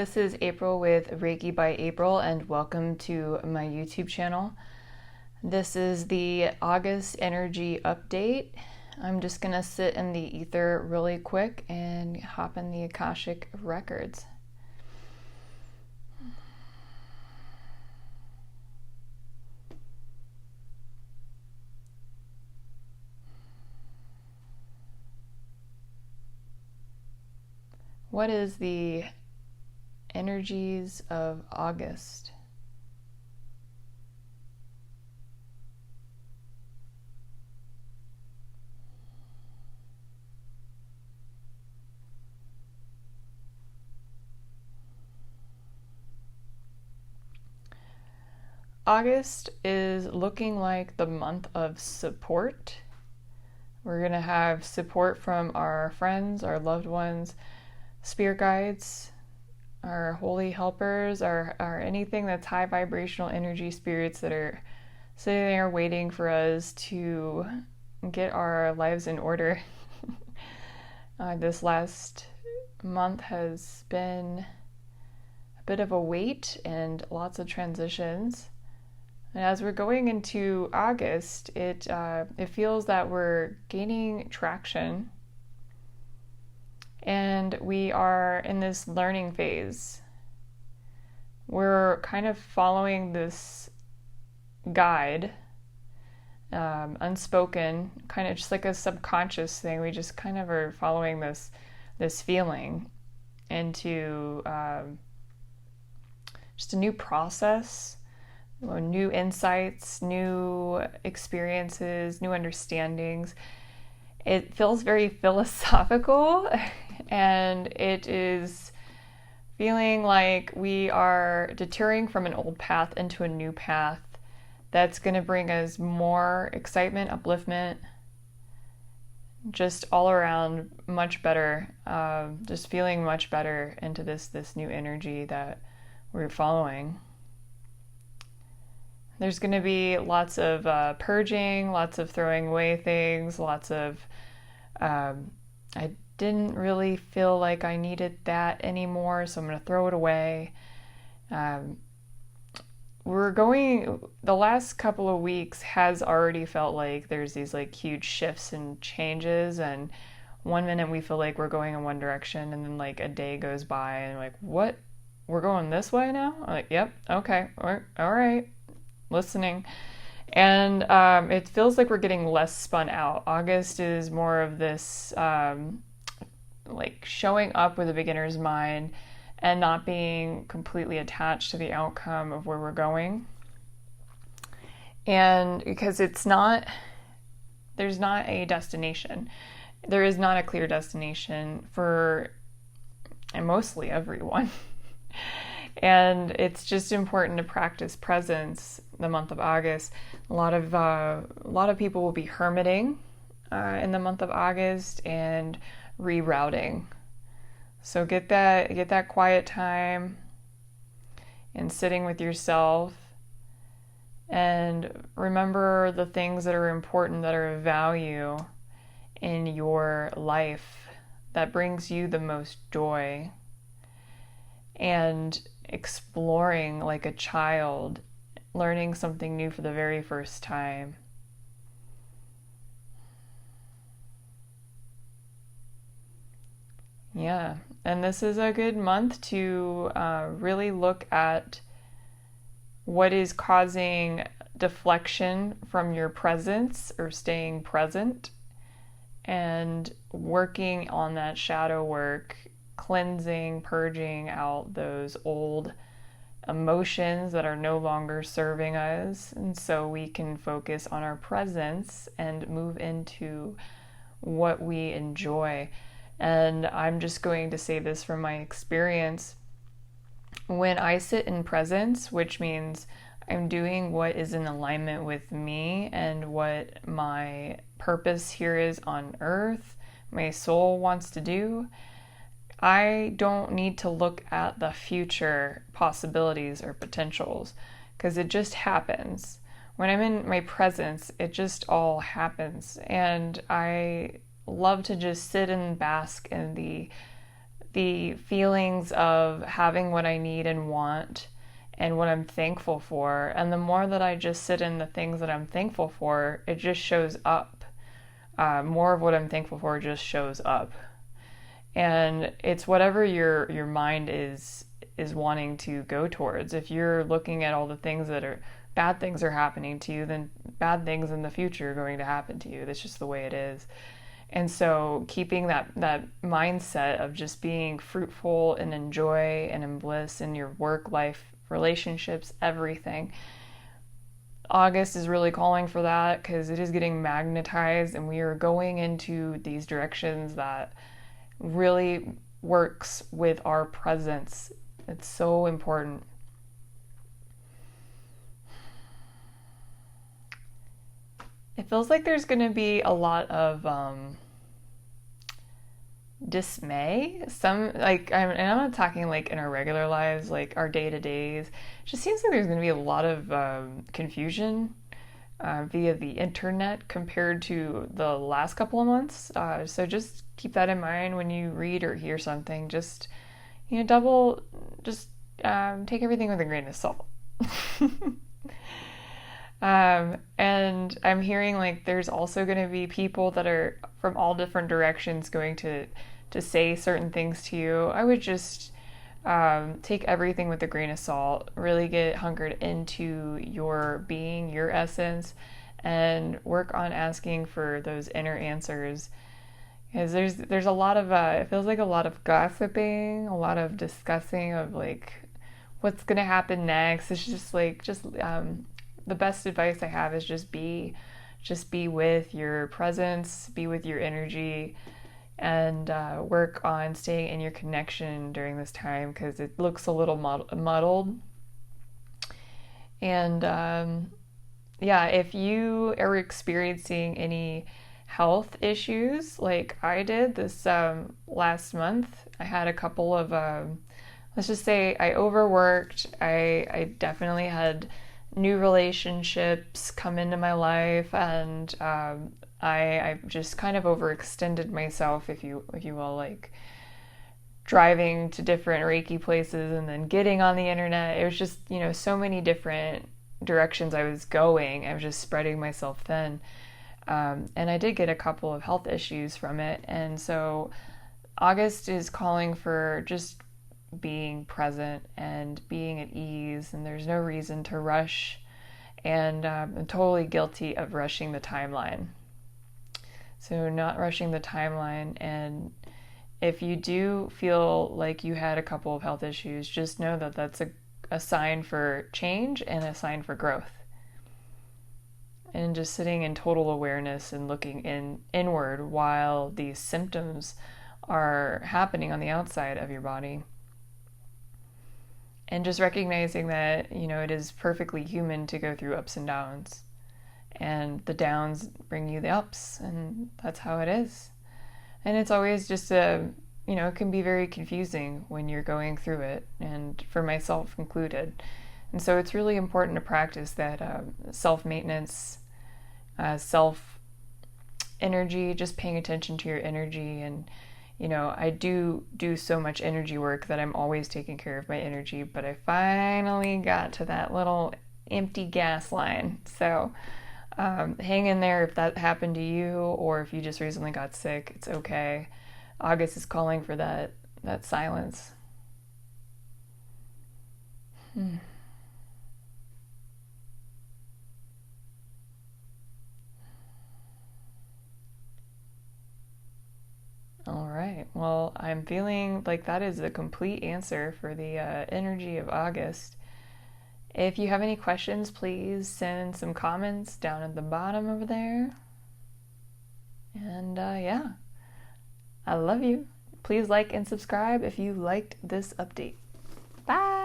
This is April with Reiki by April, and welcome to my YouTube channel. This is the August energy update. I'm just going to sit in the ether really quick and hop in the Akashic Records. What is the energies of August? August is looking like the month of support. We're going to have support from our friends, our loved ones, spirit guides, our holy helpers, our anything that's high vibrational energy spirits that are sitting there waiting for us to get our lives in order. This last month has been a bit of a wait and lots of transitions. And as we're going into August, it feels that we're gaining traction. And we are in this learning phase. We're kind of following this guide, unspoken, kind of just like a subconscious thing. We just kind of are following this feeling into just a new process, new insights, new experiences, new understandings. It feels very philosophical, and it is feeling like we are deterring from an old path into a new path that's going to bring us more excitement, upliftment, just all around much better, just feeling much better into this new energy that we're following. There's going to be lots of purging, lots of throwing away things, lots of I didn't really feel like I needed that anymore, so I'm going to throw it away. The last couple of weeks has already felt like there's these like huge shifts and changes, and one minute we feel like we're going in one direction, and then like a day goes by and like, what? We're going this way now? I'm like, yep, okay, all right, listening. And it feels like we're getting less spun out. August is more of this like showing up with a beginner's mind and not being completely attached to the outcome of where we're going. And because there's not a destination. There is not a clear destination for mostly everyone. And it's just important to practice presence the month of August. A lot of people will be hermiting in the month of August and rerouting. So get that quiet time and sitting with yourself, and remember the things that are important, that are of value in your life, that brings you the most joy, and exploring like a child, learning something new for the very first time. Yeah, and this is a good month to really look at what is causing deflection from your presence or staying present, and working on that shadow work, cleansing, purging out those old emotions that are no longer serving us, and so we can focus on our presence and move into what we enjoy. And I'm just going to say this from my experience. When I sit in presence, which means I'm doing what is in alignment with me and what my purpose here is on earth, my soul wants to do, I don't need to look at the future possibilities or potentials, because it just happens. When I'm in my presence, it just all happens. And I love to just sit and bask in the feelings of having what I need and want and what I'm thankful for. And the more that I just sit in the things that I'm thankful for, it just shows up. More of what I'm thankful for just shows up. And it's whatever your mind is wanting to go towards. If you're looking at all the things that are bad things are happening to you, then bad things in the future are going to happen to you. That's just the way it is. And so keeping that mindset of just being fruitful and in joy and in bliss in your work, life, relationships, everything. August is really calling for that because it is getting magnetized, and we are going into these directions that really works with our presence. It's so important. It feels like there's going to be a lot of dismay. And I'm not talking like in our regular lives, like our day-to-days. It just seems like there's going to be a lot of confusion via the internet compared to the last couple of months. So just keep that in mind when you read or hear something. Just, take everything with a grain of salt. And I'm hearing like there's also going to be people that are from all different directions going to say certain things to you. I would just take everything with a grain of salt, really get hunkered into your being, your essence, and work on asking for those inner answers. Because there's a lot of, it feels like a lot of gossiping, a lot of discussing of like what's going to happen next. It's just the best advice I have is just be with your presence, be with your energy, and work on staying in your connection during this time because it looks a little muddled. And if you are experiencing any health issues like I did this last month, I had a couple of, let's just say I overworked. I definitely had new relationships come into my life, and I just kind of overextended myself, if you will, like driving to different Reiki places and then getting on the internet. It was just, so many different directions I was going. I was just spreading myself thin. And I did get a couple of health issues from it. And so August is calling for just being present and being at ease, and there's no reason to rush. And I'm totally guilty of rushing the timeline. So not rushing the timeline. And if you do feel like you had a couple of health issues, just know that that's a sign for change and a sign for growth. And just sitting in total awareness and looking inward while these symptoms are happening on the outside of your body. And just recognizing that, it is perfectly human to go through ups and downs. And the downs bring you the ups, and that's how it is. And it's always just it can be very confusing when you're going through it, and for myself included. And so it's really important to practice that self-maintenance, self-energy, just paying attention to your energy. And I do so much energy work that I'm always taking care of my energy, but I finally got to that little empty gas line. So hang in there if that happened to you, or if you just recently got sick, it's okay. August is calling for that silence. All right. Well, I'm feeling like that is a complete answer for the energy of August. If you have any questions, please send some comments down at the bottom over there. And I love you. Please like and subscribe if you liked this update. Bye!